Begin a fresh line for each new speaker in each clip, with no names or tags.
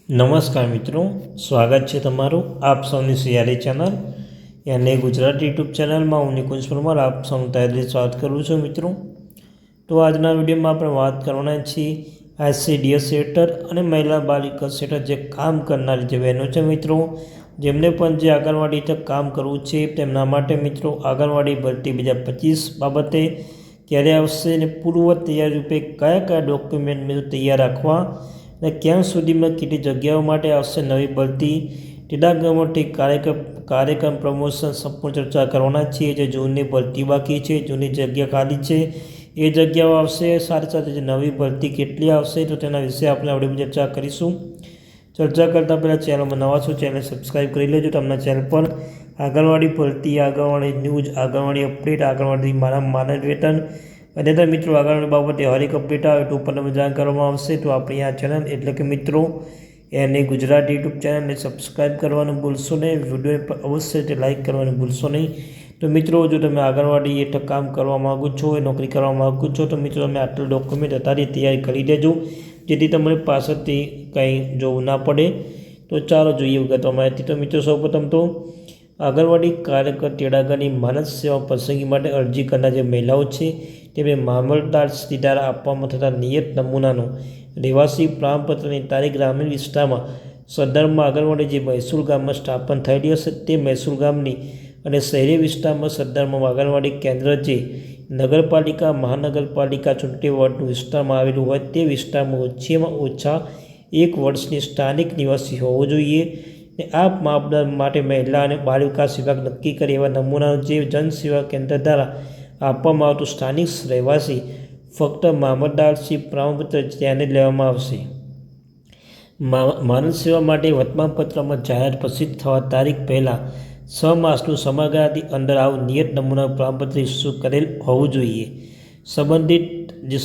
નમસ્કાર મિત્રો, સ્વાગત છે તમારું આપ સૌની સિયારી ચેનલ યાની ગુજરાતી યુટ્યુબ ચેનલમાં હું નિકુંજ પરમાર આપ સૌનું તહેદિલ સ્વાગત કરું છું મિત્રો। તો આજના વિડીયોમાં આપણે વાત કરવાના છીએ ICDS સેટર અને મહિલા બાળ વિકાસ સેટર જે કામ કરનારી જે બહેનો છે મિત્રો, જેમને પણ જે આંગણવાડી તક કામ કરવું છે તેમના માટે મિત્રો આંગણવાડી ભરતી 2025 બાબતે ક્યારે આવશે અને પૂર્વ તૈયાર રૂપે કયા કયા ડોક્યુમેન્ટ મિત્રો તૈયાર રાખવા અને ક્યાં સુધીમાં કેટલી જગ્યાઓ માટે આવશે નવી ભરતી, તેના ગમોટી કાર્યક્રમ પ્રમોશન સંપૂર્ણ ચર્ચા કરવાના છીએ। જે જૂનની ભરતી બાકી છે, જૂની જગ્યા ખાલી છે એ જગ્યાઓ આવશે, સાથે સાથે જે નવી ભરતી કેટલી આવશે તો તેના વિશે આપણે આવડી ચર્ચા કરીશું। ચર્ચા કરતાં પહેલાં ચેનલમાં નવા છો ચેનલ સબસ્ક્રાઈબ કરી લેજો। તમને ચેનલ પર આંગણવાડી ભરતી, આંગણવાડી ન્યૂઝ, આંગણવાડી અપડેટ, આંગણવાડી માનદ વેતન અને તો મિત્રો આંગણવાડી બાબતે હરેક અપડેટ આવે તો ઉપર તમને જાણ કરવામાં આવશે। તો આપણી આ ચેનલ એટલે કે મિત્રો એને ગુજરાતી યુટ્યુબ ચેનલને સબસ્ક્રાઈબ કરવાનું ભૂલશો નહીં, વિડીયો પર અવશ્ય લાઇક કરવાનું ભૂલશો નહીં। તો મિત્રો જો તમે આંગણવાડી એટલે કામ કરવા માગો છો, એ નોકરી કરવા માગો છો તો મિત્રો તમે આટલું ડોક્યુમેન્ટ અત્યારે તૈયારી કરી દેજો, જેથી તમારી પાસેથી કંઈ જોવું ના પડે। તો ચાલો જોઈએ વિગતમાં માહિતી। તો મિત્રો સૌપ્રથમ તો આંગણવાડી કાર્યકર તેડાગરની માનદ સેવા પસંદગી માટે અરજી કરનાર જે મહિલાઓ છે તેમને મામલતદાર શ્રી દ્વારા આપવામાં થતા નિયત નમૂનાનો રહેવાસી પ્રમાણપત્રની તારીખ ગ્રામીણ વિસ્તારમાં સરદારમાં આંગણવાડી જે મહેસૂલ ગામમાં સ્થાપન થયેલી હશે તે મહેસૂલ ગામની અને શહેરી વિસ્તારમાં સરદારમાં આંગણવાડી કેન્દ્ર જે નગરપાલિકા મહાનગરપાલિકા ચૂંટણી વોર્ડનું વિસ્તારમાં આવેલું હોય તે વિસ્તારમાં ઓછામાં ઓછા 1 વર્ષની સ્થાનિક નિવાસી હોવો જોઈએ। આ માપદંડ માટે મહિલા અને બાળ વિકાસ વિભાગ નક્કી કરે એવા નમૂનાનો જે જનસેવા કેન્દ્ર દ્વારા આપવામાં આવતું સ્થાનિક રહેવાસી ફક્ત મામલતદારશ્રી પ્રમાણપત્ર ધ્યાને લેવામાં આવશે। માનદ સેવા માટે વર્તમાનપત્રમાં જાહેર પ્રસિદ્ધ થવા તારીખ પહેલાં 6 માસનું સમયગાળાથી અંદર આવું નિયત નમૂનાનું પ્રમાણપત્ર ઇસ્યુ કરેલ હોવું જોઈએ। સંબંધિત જે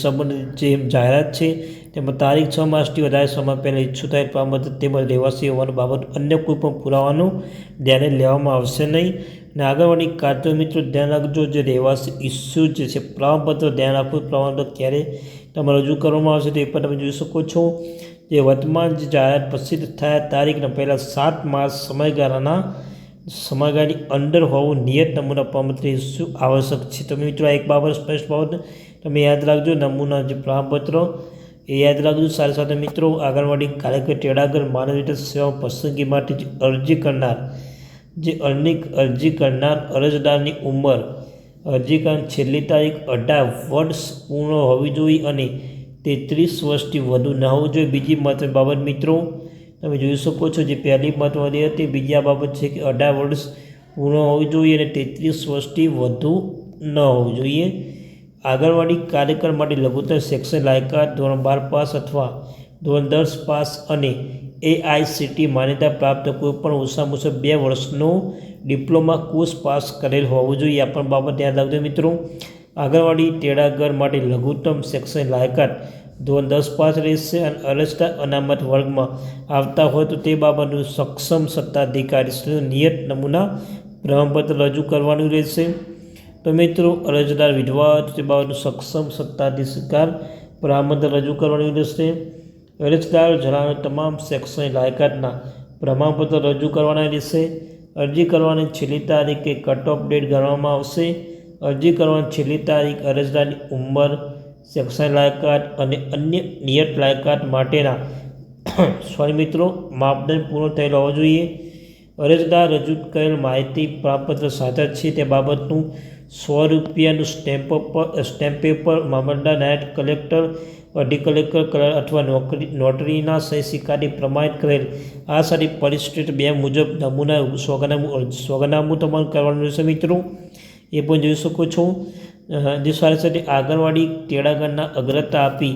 જાહેરાત છે તેમાં તારીખ 6 માસથી વધારે સમય પહેલાં ઇસ્યુ થયેલ પ્રમાણપત્ર તેમજ રહેવાસી હોવાનું બાબત અન્ય કોઈ પણ પુરાવાનું ધ્યાને લેવામાં આવશે નહીં। અને આંગણવાડી કાર્ય મિત્રો ધ્યાન રાખજો, જે રહેવાસી ઇસ્યુ જે છે પ્રમાણપત્ર ધ્યાન રાખવું, પ્રમાણપત્ર ક્યારે તમે રજૂ કરવામાં આવશે તો એ પણ તમે જોઈ શકો છો। જે વર્તમાન જે જાહેરાત પ્રસિદ્ધ થયા તારીખના પહેલાં 7 માસ સમયગાળાની અંદર હોવું નિયત નમૂના પ્રમાણપત્ર ઇસ્યુ આવશ્યક છે। તમે મિત્રો એક બાબત સ્પષ્ટ બાબત તમે યાદ રાખજો, નમૂના જે પ્રમાણપત્ર એ યાદ રાખજો। સાથે સાથે મિત્રો આંગણવાડી કાર્યકર તેડાગર માનવ વિકાસ સેવા પસંદગી માટે અરજી કરનાર અરજદારની ઉંમર અરજી કરવાની છેલ્લી તારીખ 18 વર્ષ પૂર્ણ હોવી જોઈએ અને 33 વર્ષથી વધુ ન હોવું જોઈએ। બીજી મહત્વની બાબત મિત્રો તમે જોઈ શકો છો, જે પહેલી મહત્વની હતી, બીજી આ બાબત છે કે 18 વર્ષ પૂર્ણ હોવી જોઈએ અને 33 વર્ષથી વધુ ન હોવું જોઈએ। આંગણવાડી કાર્યકર માટે લઘુત્તમ શૈક્ષણિક લાયકાત ધોરણ 12 પાસ અથવા ધોરણ 10 પાસ અને AICTE માન્યતા પ્રાપ્ત કોઈપણ ઓછામાં ઓછા 2 વર્ષનો ડિપ્લોમા કોર્સ પાસ કરેલ હોવું જોઈએ। આ પણ બાબત યાદ રાખજો મિત્રો। આંગણવાડી તેડાગર માટે લઘુત્તમ શૈક્ષણિક લાયકાત ધોરણ 10 પાસ રહેશે અને અરજદાર અનામત વર્ગમાં આવતા હોય તો તે બાબતનું સક્ષમ સત્તાધિકારીશ્રીનું નિયત નમૂના પ્રમાણપત્ર રજૂ કરવાનું રહેશે। તો મિત્રો અરજદાર વિધવા તે બાબતનું સક્ષમ સત્તાધિકાર પ્રમાણપત્ર રજૂ કરવાનું રહેશે। અરજદાર જણાવેલ તમામ શૈક્ષણિક લાયકાતના પ્રમાણપત્ર રજૂ કરવાના રહેશે। અરજી કરવાની છેલ્લી તારીખે કટ ઓફ ડેટ ગણવામાં આવશે। અરજી કરવાની છેલ્લી તારીખ અરજદારની ઉંમર, શૈક્ષણિક લાયકાત અને અન્ય નિયત લાયકાત માટેના મિત્રો માપદંડ પૂર્ણ થયેલ હોવો જોઈએ। અરજદાર રજૂ કરેલ માહિતી પ્રમાણપત્ર સાચા છે તે બાબતનું ₹100 સ્ટેમ્પ પેપર મામલતદાર, નાયબ કલેક્ટર, અધિક કલેક્ટર અથવા નોટરીના સહી સિક્કાથી પ્રમાણિત કરેલ આ સારી પરિસ્થિતિ 2 મુજબ નમૂના સોગંદનામું તમારું કરવાનું રહેશે મિત્રો, એ પણ જોઈ શકો છો। જે સાથે સાથે આંગણવાડી તેડાગરના અગ્રતા આપી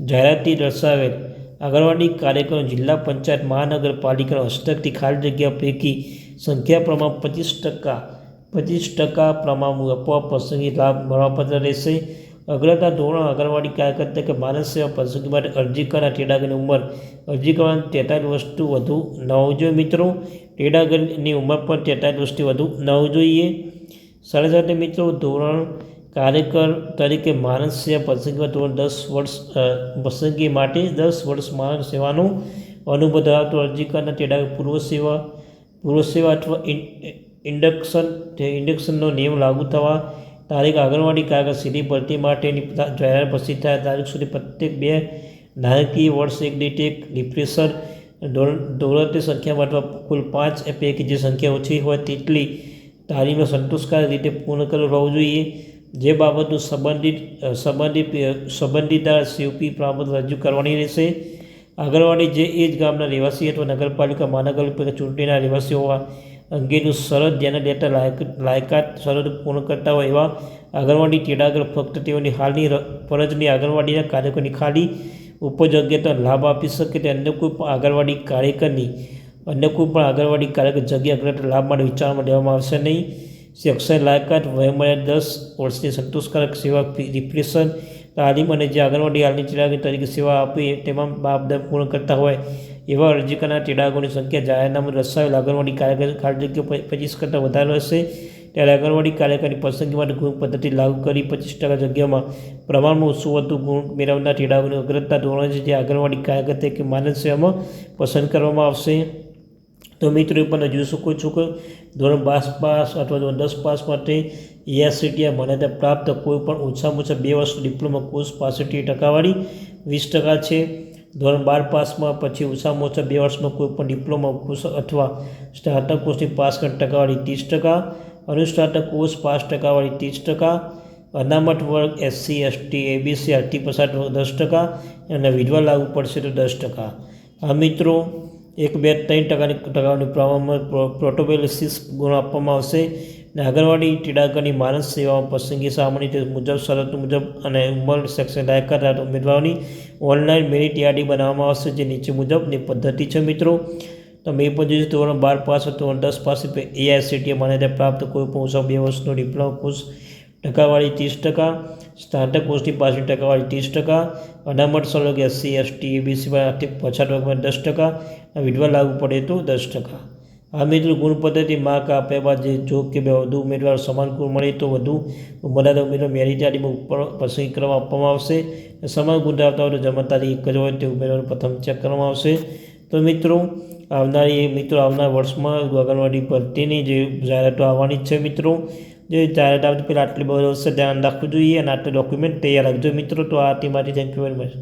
જાહેરાતથી દર્શાવેલ આંગણવાડી કાર્યક્રમ જિલ્લા પંચાયત મહાનગરપાલિકાના હસ્તકથી ખાલી જગ્યા પૈકી સંખ્યા પ્રમાણ 25% પ્રમાણ આપવા પસંદગી લાભ મળવાપાત્ર રહેશે। અગ્રતા ધોરણ આંગણવાડી કાર્યકર તરીકે માનદ સેવા પસંદગી માટે અરજી કરનાર તેડાગરની ઉંમર અરજી કરવાની 43 વર્ષથી વધુ ન હોવી જોઈએ મિત્રો। તેડાગરની ઉંમર પણ 43 વર્ષથી વધુ ન હોવી જોઈએ। સાથે સાથે મિત્રો ધોરણ કાર્યકર તરીકે માનદ સેવા પસંદગીમાં ધોરણ 10 વર્ષ પસંદગી માટે 10 વર્ષ માનદ સેવાનું અનુભવ ધરાવતો અરજી કરનાર તેડાગર પૂર્વ સેવા અથવા ઇન્ડક્શનનો નિયમ લાગુ થવા તારીખ આંગણવાડી કાર્યકર સીધી ભરતી માટેની જાહેરાત પ્રસિદ્ધ થયા તારીખ સુધી પ્રત્યેક 2 નાણાકીય વર્ષ એક દીઠ એક રિફ્રેશર દોરતી સંખ્યામાં અથવા કુલ 5 પૈકી જે સંખ્યા ઓછી હોય તેટલી તાલીમનો સંતોષકારક રીતે પૂર્ણ કરેલું હોવું જોઈએ. જે બાબતનું સંબંધિતદાર સીઓપી પ્રમાણપત્ર રજૂ કરવાની રહેશે. આંગણવાડી જે એ જ ગામના રહેવાસી અથવા નગરપાલિકા મહાનગરપાલિકા ચૂંટણીના રહેવાસી હોવા અંગેનું શરત ધ્યાને લેતા લાયકાત શરતો પૂર્ણ કરતા હોય એવા આંગણવાડી તેડાગર ફક્ત તેઓની હાલની ફરજની આંગણવાડીના કાર્યકરની ખાલી ઉપજગ્યતા લાભ આપી શકે તે અન્ય કોઈ પણ આંગણવાડી કાર્યકર જગ્યા અગ્રતા લાભ માટે વિચારવામાં લેવામાં આવશે નહીં. શૈક્ષણિક લાયકાત વયમર્યાદા 10 વર્ષની સંતોષકારક સેવા રિફ્રેશર તાલીમ અને જે આંગણવાડી હાલની તેડાગર તરીકે સેવા આપી તમામ બાબત પૂર્ણ કરતા હોય એવા અરજી કરનાર તેડાગરોની સંખ્યા જાહેરનામામાં દર્શાવેલ આંગણવાડી કાર્યકર ખાલી જગ્યાઓ 25 કરતાં વધારે હશે. ત્યારે આંગણવાડી કાર્યકરની પસંદગી માટે ગુણ પદ્ધતિ લાગુ કરી 25% જગ્યામાં પ્રમાણમાં ઓછું વધુ ગુણ મેળવનાર તેડાગરોની અગ્રતા ધોરણે છે જે આંગણવાડી કાર્યકર તરીકે માનદ સેવામાં પસંદ કરવામાં આવશે. તો મિત્રો એ પણ જોઈ શકો છો કે ધોરણ 12 પાસ અથવા ધોરણ 10 પાસ માટે એઆઈસીટીઈ માન્યતા પ્રાપ્ત કોઈ પણ ઓછામાં ઓછા 2 વર્ષનો ડિપ્લોમા કોર્સ 65% ટકાવાળી 20% છે. ધોરણ 12 પાસમાં પછી ઓછામાં ઓછા 2 વર્ષમાં કોઈ પણ ડિપ્લોમા કોર્સ અથવા સ્નાતક કોર્સની પાસ કરવાની ટકાવાળી 30%, અનુસ્નાતક કોર્સ પાસ ટકાવાળી 30%, અનામત વર્ગ SC ST ABC આર્થિક પછાત 10% અને વિધવા લાગુ પડશે તો 10%. આ મિત્રો 1, 2, 3% ટકાની પ્રમાણમાં પ્રોટોબેલિસિસ ગુણ આપવામાં આવશે. અને આંગણવાડી તેડાગરની માનદ સેવાઓમાં પસંદગી સામાન્ય રીતે મુજબ શરતો મુજબ અને ઉંમર શૈક્ષણિક લાયકાત ઉમેદવારોની ઓનલાઈન મેરિટ યાદી બનાવવામાં આવશે જે નીચે મુજબની પદ્ધતિ છે. મિત્રો તમે એ પણ જોઈશું ધોરણ 12 પાસ અથવા ધોરણ 10 પાસ એઆઈસીટીઈ માન્યતા પ્રાપ્ત કોઈ પણ ઓછા 2 વર્ષનો ડિપ્લોમા કોર્સ ટકાવાળી 30%, સ્નાતક કોર્સની પાસની ટકાવાળી 30%, અનામત સર્ગ SC ST ABC આર્થિક પછાત વર્ગમાં 10%, વિધવા લાગુ પડે તો 10%. આ મિત્રો ગુણ પદ્ધતિ માર્ક આપ્યા બાદ જો કે વધુ ઉમેદવારો સમાન ગુણ મળે તો વધુ મર્યાદા ઉમેદવાર મેરિટ યાદીમાં ઉપર પસંદગી કરવામાં આપવામાં આવશે. સમાન ગુણ ધરાવતા હોય તો જમા તારીખ એક જ હોય તે ઉમેદવારનું પ્રથમ ચેક કરવામાં આવશે. તો મિત્રો આવનાર વર્ષમાં આંગણવાડી ભરતીની જે જાહેરાતો આવવાની છે મિત્રો જે જાહેરાત આવતી પહેલાં આટલી બધી વસ્તુ ધ્યાન રાખવું જોઈએ અને આટલા ડોક્યુમેન્ટ તૈયાર રાખજો મિત્રો. તો આ તે માટે થેન્ક યુ વેરી મચ.